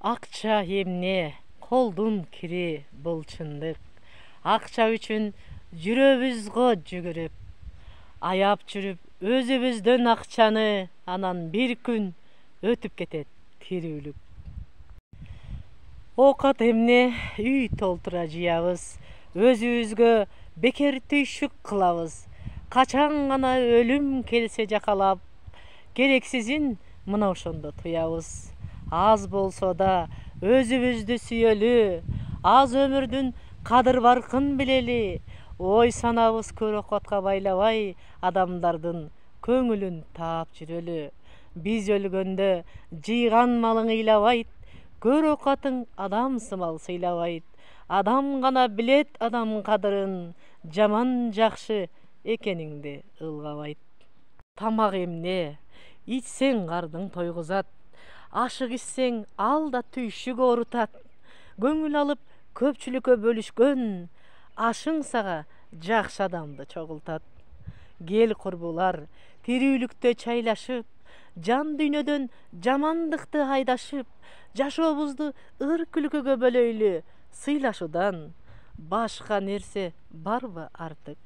Акча эмне, колдун кири бул чындык. Акча үчүн жүрөбүз го жүгүрүп, аяп жүрүп өзүбүздөн акчаны, анан бир күн өтүп кетет тирүүлүк. Оокат эмне үй толтура жыябыз, өзүбүзгө бекер түйшүк кылабыз. Качан гана өлүм келсе жакалап, керексизин мына ошондо туябыз. Аз болсо да өзүбүздү сүйөлү, аз өмүрдүн кадыр баркын билели, ой санабыз көр окатка байлабай, адамдардын көңүлүн таап жүрөлү. Биз өлгөндө жыйган малың ыйлабайт, көр окатың адам сымал сыйлабайт. Адам гана билет адам кадырын, жаман жакшы экениңди ылгабайт. Тамак эмне, ичсең кардың тойгузат, ашык ичсең ал да түйшүк оорутат. Көңүл алып көпчүлүккө бөлүшкөн, ашың сага жакшы адамды чогултат. Кел курбулар, тирүүлүктө чайлашып, жан дүйнөдөн жамандыкты айдашып, жашообузду ыр күлкүгө бөлөйлү, сыйлашуудан башка нерсе барбы артык?